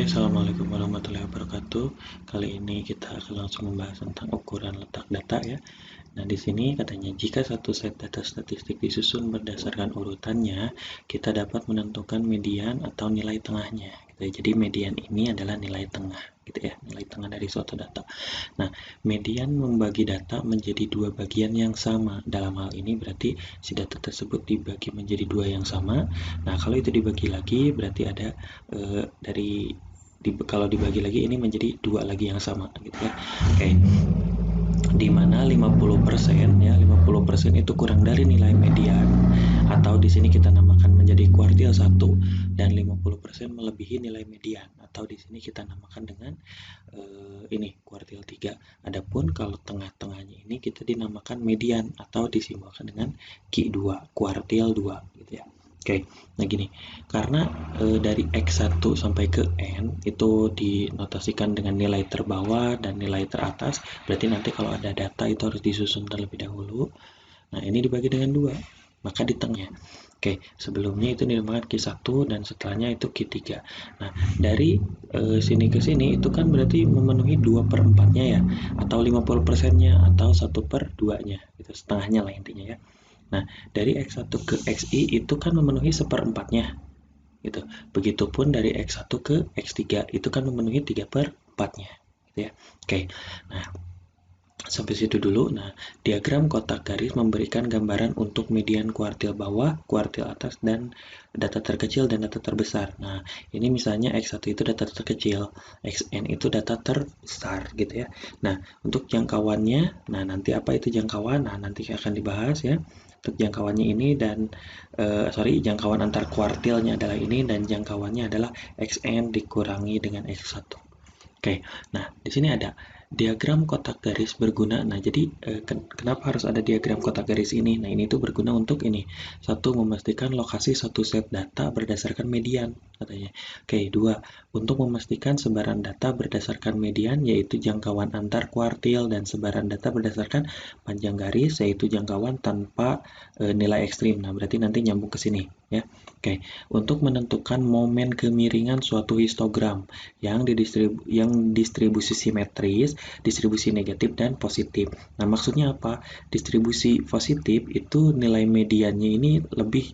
Assalamualaikum warahmatullahi wabarakatuh. Kali ini kita akan langsung membahas tentang ukuran letak data ya. Nah, di sini katanya jika satu set data statistik disusun berdasarkan urutannya, kita dapat menentukan median atau nilai tengahnya. Gitu ya. Jadi median ini adalah nilai tengah, gitu ya, nilai tengah dari suatu data. Nah, median membagi data menjadi dua bagian yang sama. Dalam hal ini berarti si data tersebut dibagi menjadi dua yang sama. Nah, kalau itu dibagi lagi berarti ada kalau dibagi lagi ini menjadi dua lagi yang sama, gitu ya. Oke. Di mana 50% ya, 50% itu kurang dari nilai median atau di sini kita namakan menjadi kuartil 1 dan 50% melebihi nilai median atau di sini kita namakan dengan ini kuartil 3. Adapun kalau tengah-tengahnya ini kita dinamakan median atau disimbolkan dengan Q2, kuartil 2 gitu ya. Oke, nah gini, karena dari X1 sampai ke N itu dinotasikan dengan nilai terbawah dan nilai teratas, berarti nanti kalau ada data itu harus disusun terlebih dahulu. Nah, ini dibagi dengan 2, maka di tengahnya. Oke, sebelumnya itu dinamakan Q1 dan setelahnya itu Q3. Nah, dari sini ke sini itu kan berarti memenuhi 2/4-nya ya, atau 50%-nya, atau 1/2-nya, gitu, setengahnya lah intinya ya. Nah, dari X1 ke XI itu kan memenuhi 1/4-nya, gitu. Begitupun dari X1 ke X3 itu kan memenuhi 3/4-nya, gitu ya. Oke, nah sampai situ dulu. Nah, diagram kotak garis memberikan gambaran untuk median kuartil bawah, kuartil atas, dan data terkecil dan data terbesar. Nah, ini misalnya X1 itu data terkecil, XN itu data terbesar gitu ya. Nah, untuk jangkauannya, nah nanti apa itu jangkauan? Nah, nanti akan dibahas ya. Untuk jangkauannya ini dan jangkauan antar kuartilnya adalah ini dan jangkauannya adalah XN dikurangi dengan X1. Oke, nah di sini ada diagram kotak garis berguna. Nah, jadi kenapa harus ada diagram kotak garis ini? Nah, ini tuh berguna untuk ini. Satu, memastikan lokasi suatu set data berdasarkan median, katanya. Oke, dua, untuk memastikan sebaran data berdasarkan median, yaitu jangkauan antar kuartil, dan sebaran data berdasarkan panjang garis, yaitu jangkauan tanpa nilai ekstrim. Nah, berarti nanti nyambung ke sini, ya. Oke, untuk menentukan momen kemiringan suatu histogram yang distribusi simetris, distribusi negatif, dan positif. Nah, maksudnya apa? Distribusi positif itu nilai mediannya ini lebih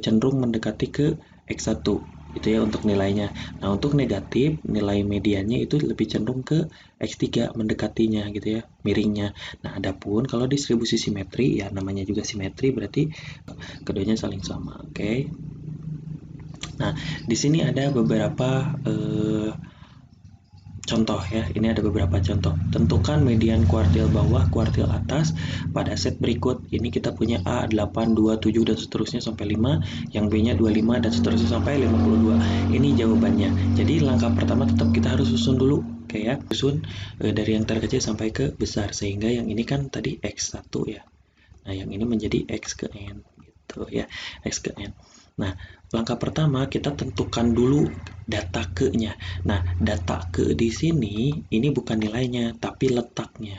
cenderung mendekati ke X1 gitu ya untuk nilainya. Nah, untuk negatif nilai mediannya itu lebih cenderung ke X3 mendekatinya gitu ya, miringnya. Nah, adapun kalau distribusi simetri ya namanya juga simetri berarti keduanya saling sama. Oke. Nah, di sini ada beberapa contoh ya, ini ada beberapa contoh. Tentukan median kuartil bawah, kuartil atas pada set berikut. Ini kita punya A 8, 2, 7 dan seterusnya sampai 5, yang B-nya 25 dan seterusnya sampai 52. Ini jawabannya. Jadi langkah pertama tetap kita harus susun dulu, oke ya. Susun dari yang terkecil sampai ke besar sehingga yang ini kan tadi X1 ya. Nah, yang ini menjadi X ke N gitu ya, X ke N. Nah, langkah pertama kita tentukan dulu data ke-nya. Nah, data ke di sini ini bukan nilainya tapi letaknya.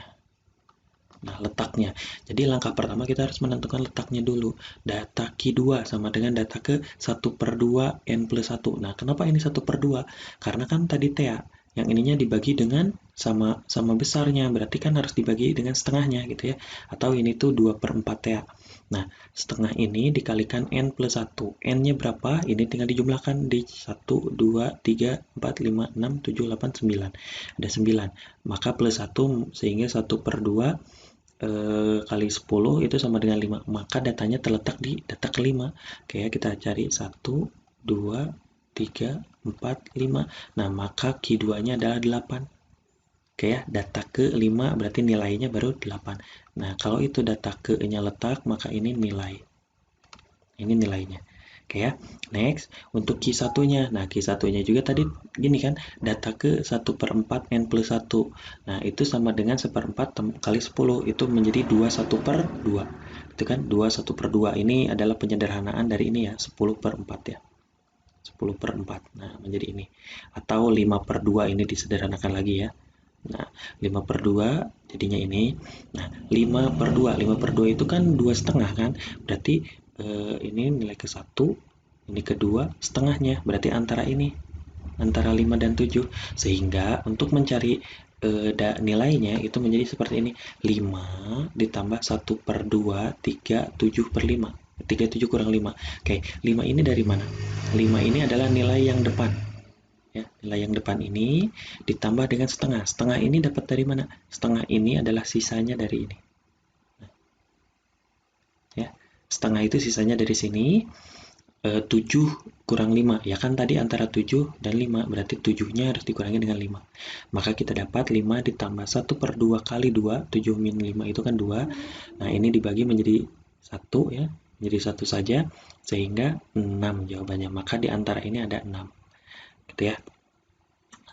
Nah, letaknya. Jadi langkah pertama kita harus menentukan letaknya dulu. Data Q2 sama dengan data ke 1/2 N plus 1. Nah, kenapa ini 1/2? Karena kan tadi TA. Yang ininya dibagi dengan sama besarnya. Berarti kan harus dibagi dengan setengahnya gitu ya. Atau ini tuh 2/4 TA. Nah, setengah ini dikalikan N plus 1. N-nya berapa? Ini tinggal dijumlahkan di 1, 2, 3, 4, 5, 6, 7, 8, 9. Ada 9. Maka plus 1 sehingga 1/2 kali 10 itu sama dengan 5. Maka datanya terletak di data kelima. Oke ya, kita cari 1, 2, 3, 4, 5. Nah, maka Q2-nya adalah 8. Oke ya, data ke-5 berarti nilainya baru 8. Nah, kalau itu data ke-nya letak, maka ini nilai. Ini nilainya. Oke ya, next untuk Q1-nya. Nah, Q1-nya juga tadi gini kan, data ke 1/4 N plus 1. Nah, itu sama dengan 1/4 kali 10, itu menjadi 21/2. Itu kan 21/2 ini adalah penyederhanaan dari ini ya, 10/4 ya. 10/4. Nah, menjadi ini. Atau 5/2 ini disederhanakan lagi ya. Nah, 5/2 jadinya ini. Nah, 5/2. 5/2 itu kan 2,5 kan? Berarti ini nilai ke 1, ini kedua, setengahnya. Berarti antara ini. antara 5 dan 7. Sehingga untuk mencari nilainya itu menjadi seperti ini. 5 ditambah 1/2, 3, 7/5. 3, 7 kurang 5. Oke, 5 ini dari mana? 5 ini adalah nilai yang depan. Ya, nilai yang depan ini ditambah dengan setengah. Setengah ini dapat dari mana? Setengah ini adalah sisanya dari ini. Ya, setengah itu sisanya dari sini. 7 kurang 5, ya kan tadi antara 7 dan 5, berarti 7-nya harus dikurangi dengan 5. Maka kita dapat 5 ditambah 1/2 kali 2, 7 min 5 itu kan 2. Nah, ini dibagi menjadi 1 ya, menjadi 1 saja, sehingga 6 jawabannya. Maka di antara ini ada 6. Gitu ya.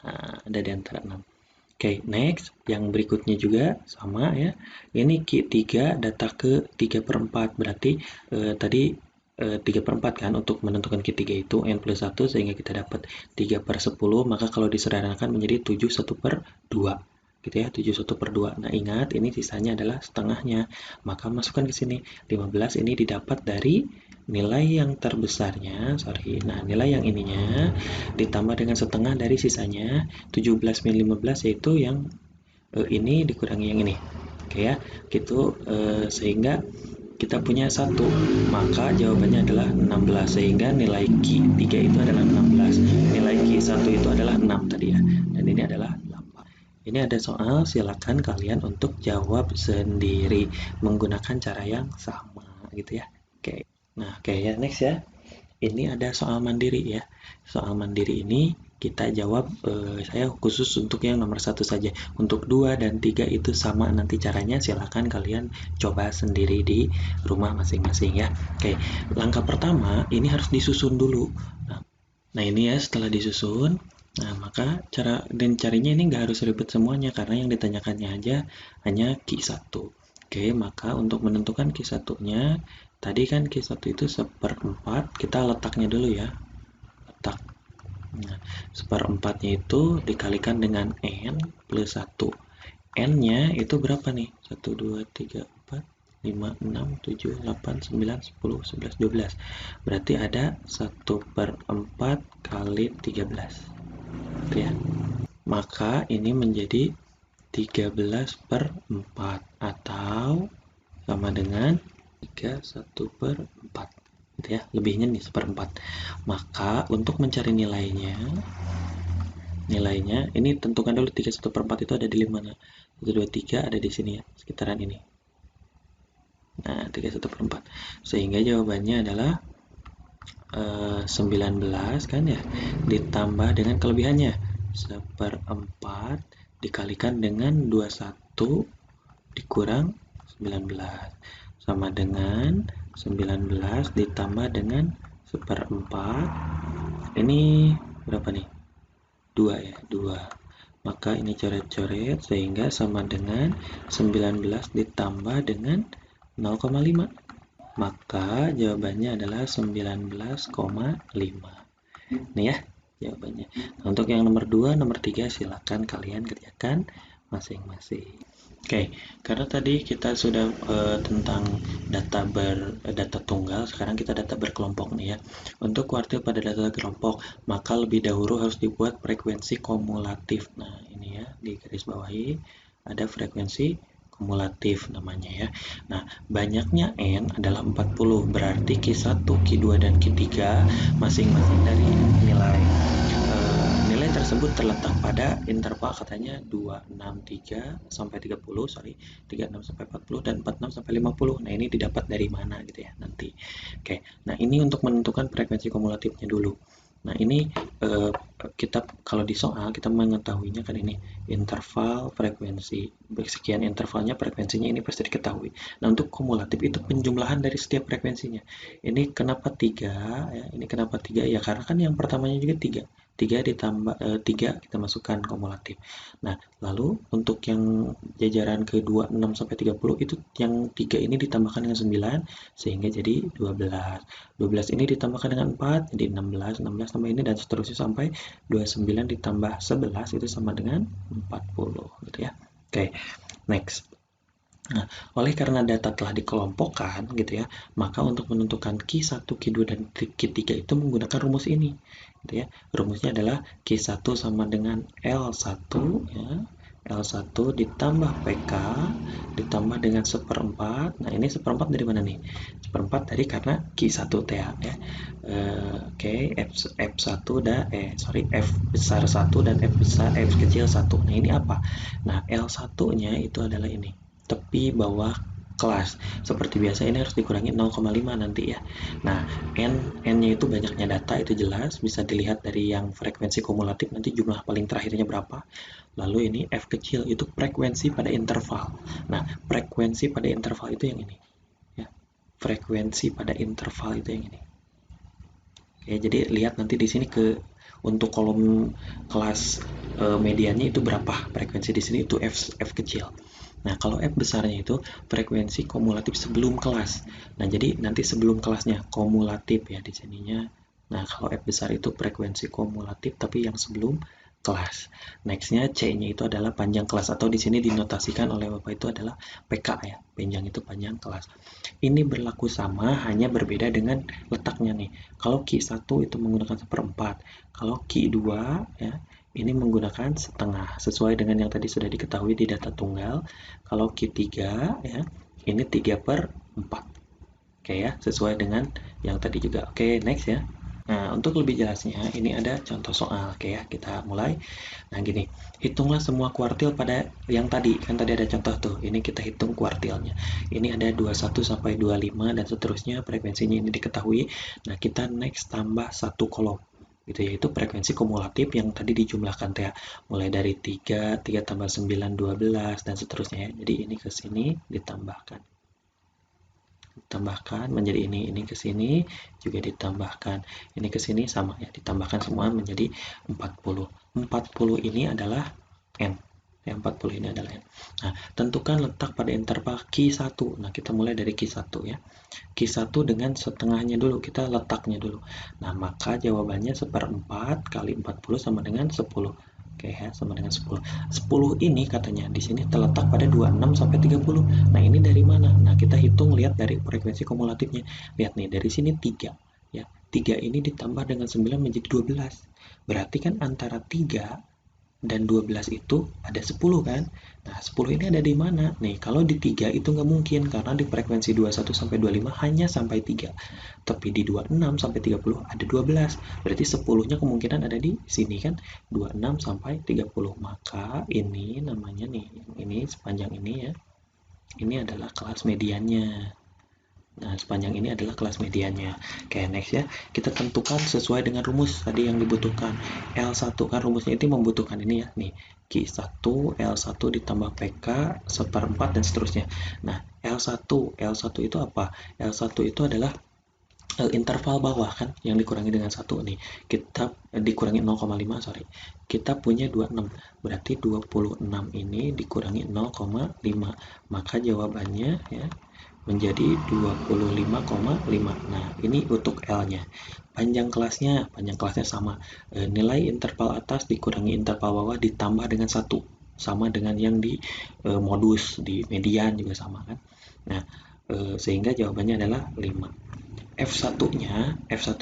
Nah, ada di antara 6. Oke, next. Yang berikutnya juga sama ya. Ini Q3 data ke 3/4, berarti tadi 3/4 kan untuk menentukan Q3 itu N plus 1, sehingga kita dapat 3/10, maka kalau disederhanakan menjadi 7 1/2 gitu ya, 7 1/2. Nah, ingat ini sisanya adalah setengahnya, maka masukkan ke sini. 15 ini didapat dari nilai yang terbesarnya, nah nilai yang ininya ditambah dengan setengah dari sisanya. 17 min 15 yaitu yang ini dikurangi yang ini. Oke ya, gitu. Sehingga kita punya 1, maka jawabannya adalah 16, sehingga nilai Q3 itu adalah 16, nilai Q1 itu adalah 6 tadi ya, dan ini adalah 8. Ini ada soal, silakan kalian untuk jawab sendiri menggunakan cara yang sama gitu ya. Oke. Nah, oke ya, next ya. Ini ada soal mandiri ya. Soal mandiri ini kita jawab, saya khusus untuk yang nomor 1 saja. Untuk 2 dan 3 itu sama nanti caranya, silahkan kalian coba sendiri di rumah masing-masing ya. Oke, langkah pertama ini harus disusun dulu. Nah ini ya, setelah disusun, nah maka cara dan carinya ini nggak harus ribet semuanya, karena yang ditanyakannya aja hanya Q1. Oke, maka untuk menentukan Q1-nya, tadi kan Q1 itu 1/4, kita letaknya dulu ya. Letak. Nah, 1/4-nya itu dikalikan dengan N plus 1. N-nya itu berapa nih? 1, 2, 3, 4, 5, 6, 7, 8, 9, 10, 11, 12. Berarti ada 1/4 kali 13. Gitu ya. Maka ini menjadi 13/4 atau sama dengan 1/4 gitu ya, lebihnya nih 1/4. Maka untuk mencari nilainya ini tentukan dulu 3/1/4 itu ada di mana. 1, 2, 3 ada di sini ya, sekitaran ini. Nah, 3/1/4, sehingga jawabannya adalah 19 kan ya, ditambah dengan kelebihannya 1/4 dikalikan dengan 21 dikurang 19 sama dengan 19 ditambah dengan 1/4. Ini berapa nih? 2 ya, 2. Maka ini coret-coret sehingga sama dengan 19 ditambah dengan 0,5. Maka jawabannya adalah 19,5. Nih ya jawabannya. Nah, untuk yang nomor 2, nomor 3 silakan kalian kerjakan masing-masing. Oke, karena tadi kita sudah tentang data tunggal, sekarang kita data berkelompok nih ya. Untuk kuartil pada data kelompok, maka lebih dahulu harus dibuat frekuensi kumulatif. Nah, ini ya di garis bawahi ada frekuensi kumulatif namanya ya. Nah, banyaknya N adalah 40, berarti Q1, Q2, dan Q3 masing-masing dari nilai. Nilai tersebut terletak pada interval katanya 263 sampai 30, 36 sampai 40 dan 46 sampai 50. Nah, ini didapat dari mana gitu ya nanti. Oke. Nah, ini untuk menentukan frekuensi kumulatifnya dulu. Nah, ini kita kalau di soal kita mengetahuinya kan ini interval frekuensi. Sekian intervalnya, frekuensinya ini pasti diketahui. Nah, untuk kumulatif itu penjumlahan dari setiap frekuensinya. Ini kenapa 3 ya? Ini kenapa 3 ya? Karena kan yang pertamanya juga 3. 3 ditambah 3 kita masukkan kumulatif. Nah, lalu untuk yang jajaran ke 26 sampai 30 itu yang 3 ini ditambahkan dengan 9 sehingga jadi 12. 12 ini ditambahkan dengan 4 jadi 16, 16 tambah ini dan seterusnya sampai 29 ditambah 11 itu sama dengan 40 gitu ya. Oke, next. Nah, oleh karena data telah dikelompokkan gitu ya, maka untuk menentukan Q1, Q2, dan Q3 itu menggunakan rumus ini. Gitu ya. Rumusnya adalah Q1 sama dengan L1 ya. L1 ditambah PK ditambah dengan seperempat. Nah, ini seperempat dari mana nih? Seperempat dari karena Q1 ya. Oke, F1 dan F besar 1 dan F kecil 1. Nah, ini apa? Nah, L1-nya itu adalah ini tepi bawah kelas. Seperti biasa ini harus dikurangi 0,5 nanti ya. Nah, N-nya itu banyaknya data itu jelas, bisa dilihat dari yang frekuensi kumulatif nanti jumlah paling terakhirnya berapa. Lalu ini F kecil itu frekuensi pada interval. Nah, frekuensi pada interval itu yang ini. Ya. Frekuensi pada interval itu yang ini. Oke, jadi lihat nanti di sini untuk kolom kelas mediannya itu berapa frekuensi di sini itu F kecil. Nah, kalau F besarnya itu frekuensi kumulatif sebelum kelas. Nah, jadi nanti sebelum kelasnya kumulatif ya di sininya. Nah, kalau F besar itu frekuensi kumulatif tapi yang sebelum kelas. Nextnya C-nya itu adalah panjang kelas atau di sini dinotasikan oleh Bapak itu adalah PK ya. Panjang itu panjang kelas. Ini berlaku sama, hanya berbeda dengan letaknya nih. Kalau Q1 itu menggunakan seperempat. Kalau Q2 ya, ini menggunakan setengah sesuai dengan yang tadi sudah diketahui di data tunggal. Kalau Q3 ya, ini 3/4. Oke ya, sesuai dengan yang tadi juga. Oke, next ya. Nah, untuk lebih jelasnya, ini ada contoh soal. Oke ya, kita mulai. Nah, gini, hitunglah semua kuartil pada yang tadi. Kan tadi ada contoh tuh. Ini kita hitung kuartilnya. Ini ada 21 sampai 25 dan seterusnya. Frekuensinya ini diketahui. Nah, kita next tambah satu kolom. Gitu ya, itu frekuensi kumulatif yang tadi dijumlahkan ya. Mulai dari 3 tambah 9, 12, dan seterusnya ya. Jadi ini ke sini ditambahkan menjadi ini ke sini juga ditambahkan, ini ke sini sama ya, ditambahkan semua menjadi 40. 40 ini adalah N ya, 40 ini adalah N. Nah, tentukan letak pada interval Q1. Nah, kita mulai dari Q1 ya. Q1 dengan setengahnya dulu, kita letaknya dulu. Nah, maka jawabannya seperempat kali 40 sama dengan 10. Oke ya, sama dengan 10. 10 ini katanya di sini terletak pada 26 sampai 30. Nah, ini dari mana? Nah, kita hitung lihat dari frekuensi kumulatifnya. Lihat nih, dari sini 3 ya. 3 ini ditambah dengan 9 menjadi 12. Berarti kan antara 3 dan 12 itu ada 10 kan? Nah, 10 ini ada di mana? Nih, kalau di 3 itu nggak mungkin karena di frekuensi 21 sampai 25 hanya sampai 3. Tapi di 26 sampai 30 ada 12. Berarti 10-nya kemungkinan ada di sini kan? 26 sampai 30. Maka ini namanya nih, ini sepanjang ini ya. Ini adalah kelas mediannya. Nah, sepanjang ini adalah kelas mediannya. Oke, next ya. Kita tentukan sesuai dengan rumus tadi yang dibutuhkan. L1 kan rumusnya itu membutuhkan ini ya. Nih, Q1, L1 ditambah PK, seperempat, dan seterusnya. Nah, L1 itu apa? L1 itu adalah interval bawah kan yang dikurangi dengan 1 nih. Kita dikurangi 0,5, sorry. Kita punya 26. Berarti 26 ini dikurangi 0,5. Maka jawabannya ya menjadi 25,5. Nah, ini untuk L-nya. Panjang kelasnya sama. Nilai interval atas dikurangi interval bawah ditambah dengan 1. Sama dengan yang di modus, di median juga sama kan. Nah, sehingga jawabannya adalah 5. F1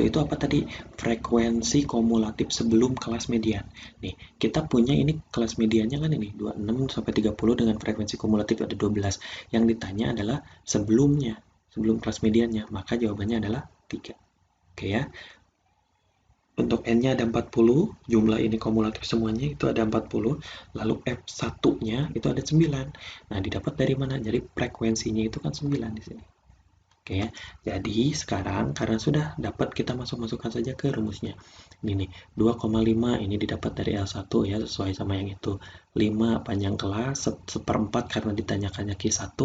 itu apa tadi? Frekuensi kumulatif sebelum kelas median. Nih, kita punya ini kelas mediannya kan ini 26 sampai 30 dengan frekuensi kumulatif ada 12. Yang ditanya adalah sebelumnya, sebelum kelas mediannya, maka jawabannya adalah 3. Oke ya. Untuk N-nya ada 40, jumlah ini kumulatif semuanya itu ada 40, lalu F1-nya itu ada 9. Nah, didapat dari mana? Jadi frekuensinya itu kan 9 di sini. Oke ya. Jadi sekarang karena sudah dapat, kita masukkan saja ke rumusnya. Ini nih, 2,5 ini didapat dari L1 ya, sesuai sama yang itu. 5 panjang kelas, seperempat karena ditanyakannya Q1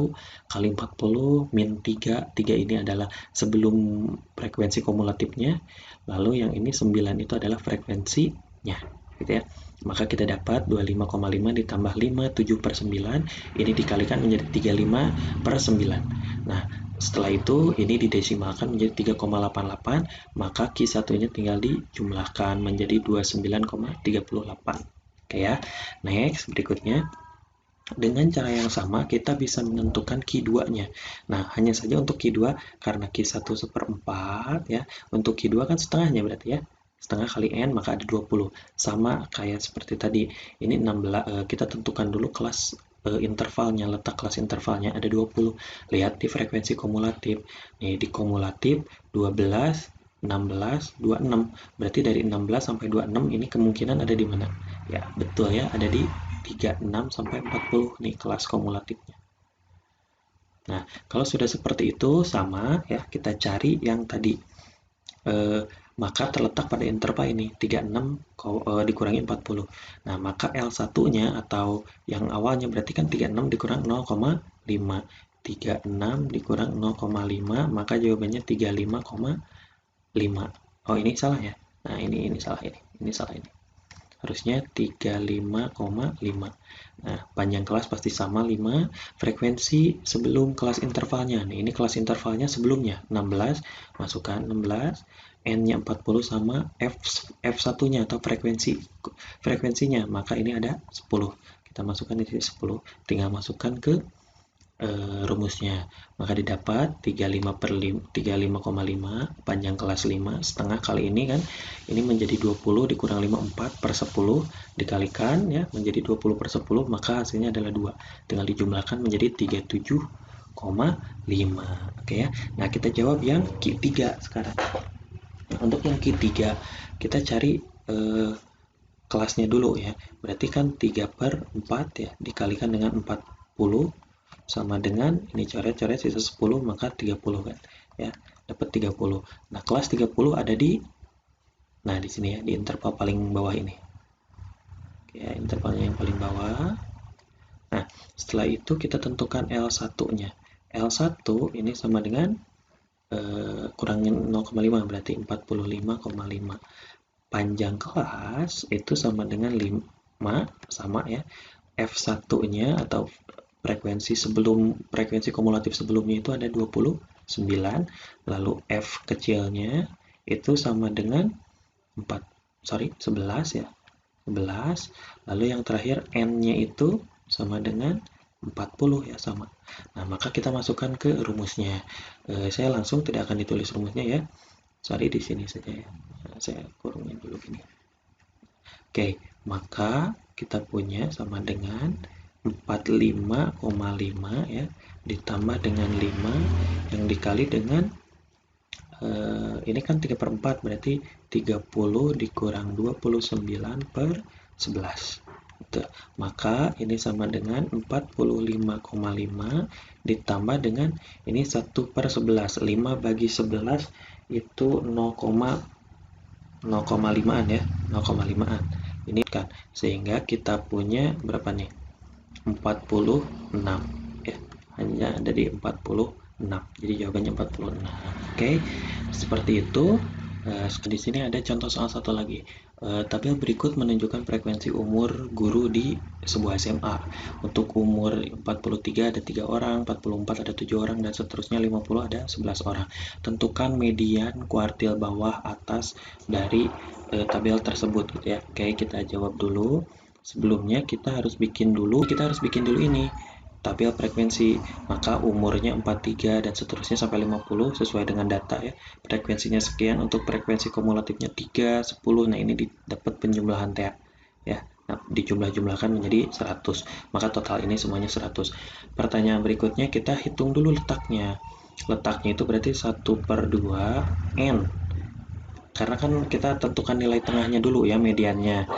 kali 40 min 3. 3 ini adalah sebelum frekuensi kumulatifnya. Lalu yang ini 9 itu adalah frekuensinya, gitu ya. Maka kita dapat 25,5 ditambah 5, 7/9. Ini dikalikan menjadi 35/9. Nah, setelah itu ini didesimalkan menjadi 3,88, maka Q1-nya tinggal dijumlahkan menjadi 29,38. Oke ya. Next, berikutnya. Dengan cara yang sama, kita bisa menentukan Q2-nya. Nah, hanya saja untuk Q2, karena Q1 1/4, ya. Untuk Q2 kan setengahnya berarti ya. Setengah kali N, maka ada 20. Sama kayak seperti tadi. Ini 16, kita tentukan dulu kelas intervalnya, letak kelas intervalnya ada 20. Lihat di frekuensi kumulatif. Nih, di kumulatif 12, 16, 26. Berarti dari 16 sampai 26 ini kemungkinan ada di mana? Ya, betul ya, ada di 36 sampai 40 nih kelas kumulatifnya. Nah, kalau sudah seperti itu sama ya, kita cari yang tadi. Eh, Maka terletak pada interval ini 36 dikurangi 40. Nah, maka L1-nya atau yang awalnya berarti kan 36 dikurang 0,5. 36 dikurang 0,5, maka jawabannya 35,5. Oh, ini salah ya. Nah, ini salah ini. Ini salah ini. Harusnya 35,5. Nah, panjang kelas pasti sama 5. Frekuensi sebelum kelas intervalnya. Nah, ini kelas intervalnya sebelumnya 16. Masukkan 16. N-nya 40 sama F1-nya atau frekuensinya. Maka ini ada 10. Kita masukkan di sini 10. Tinggal masukkan ke rumusnya. Maka didapat 35,5 panjang kelas 5 setengah kali ini kan, ini menjadi 20 dikurang 5 4 per 10 dikalikan ya menjadi 20 per 10, maka hasilnya adalah 2. Tinggal dijumlahkan menjadi 37,5. Oke ya. Nah, kita jawab yang Q3 sekarang. Nah, untuk yang Q3 kita cari kelasnya dulu ya. Berarti kan 3 per 4 ya dikalikan dengan 40 sama dengan ini coret-coret sisa 10, maka 30 kan ya, dapat 30. Nah, kelas 30 ada di di sini ya, di interval paling bawah ini. Oke, ya, intervalnya yang paling bawah. Nah, setelah itu kita tentukan L1-nya. L1 ini sama dengan kurangin 0,5 berarti 45,5. Panjang kelas itu sama dengan 5 sama ya. F1-nya atau frekuensi kumulatif sebelumnya itu ada 29, lalu F kecilnya itu sama dengan 11 ya. 11, lalu yang terakhir N-nya itu sama dengan 40 ya, sama. Nah, maka kita masukkan ke rumusnya. Saya langsung tidak akan ditulis rumusnya ya. Sorry, di sini saja ya. Nah, saya kurungin dulu ini. Oke, maka kita punya sama dengan 45,5 ya ditambah dengan 5 yang dikali dengan ini kan 3 per 4 berarti 30 dikurang 29 per 11 gitu. Maka ini sama dengan 45,5 ditambah dengan ini 1 per 11. 5 bagi 11 itu 0,5an ya, 0,5an ini kan, sehingga kita punya berapa nih, 46 ya, hanya ada di 46. Jadi jawabannya 46. Oke, seperti itu. Di sini ada contoh soal satu lagi. Tabel berikut menunjukkan frekuensi umur guru di sebuah SMA. Untuk umur 43 ada 3 orang, 44 ada 7 orang, dan seterusnya 50 ada 11 orang. Tentukan median kuartil bawah atas dari tabel tersebut gitu ya. Oke, kita jawab dulu. Sebelumnya kita harus bikin dulu ini tabel frekuensi. Maka umurnya 43 dan seterusnya sampai 50 sesuai dengan data ya. Frekuensinya sekian, untuk frekuensi kumulatifnya 3, 10. Nah, ini didapat penjumlahan TA ya. Nah, dijumlah-jumlahkan menjadi 100. Maka total ini semuanya 100. Pertanyaan berikutnya kita hitung dulu letaknya. Letaknya itu berarti 1 per 2 N. Karena kan kita tentukan nilai tengahnya dulu ya, mediannya.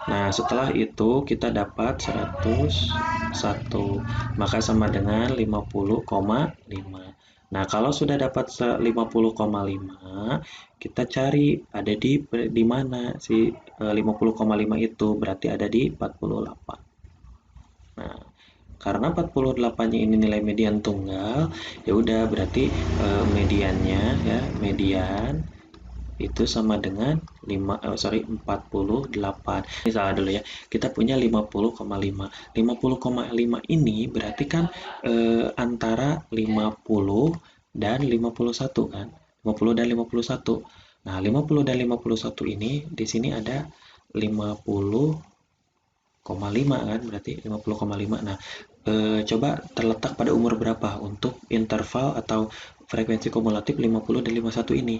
Nah, setelah itu kita dapat 101, maka sama dengan 50,5. Nah, kalau sudah dapat 50,5, kita cari ada di mana si 50,5 itu, berarti ada di 48. Nah, karena 48-nya ini nilai median tunggal, ya udah berarti mediannya ya, median itu sama dengan 48. Ini salah dulu ya. Kita punya 50,5. 50,5 ini berarti kan antara 50 dan 51 kan. 50 dan 51. Nah, 50 dan 51 ini di sini ada 50 kan, berarti 50,5. Nah, coba terletak pada umur berapa untuk interval atau frekuensi kumulatif 50 dan 51 ini.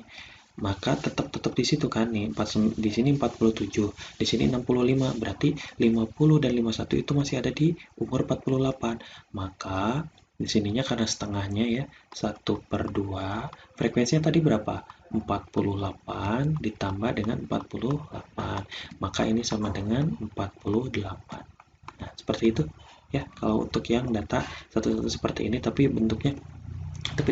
Maka tetap di situ kan nih, di sini 47, di sini 65, berarti 50 dan 51 itu masih ada di umur 48. Maka di sininya karena setengahnya ya, 1/2, frekuensinya tadi berapa? 48 ditambah dengan 48, maka ini sama dengan 48. Nah, seperti itu ya kalau untuk yang data satu-satu seperti ini, tapi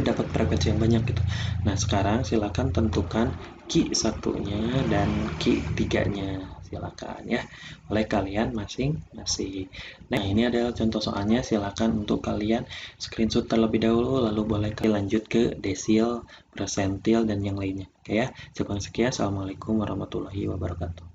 dapat frekuensi yang banyak gitu. Nah, sekarang silakan tentukan key satunya dan key tiganya. Silakan ya, oleh kalian masing-masing. Nah, ini adalah contoh soalnya. Silakan untuk kalian screenshot terlebih dahulu, lalu boleh kalian lanjut ke desil, persentil, dan yang lainnya. Oke ya, cukup sekian. Assalamualaikum warahmatullahi wabarakatuh.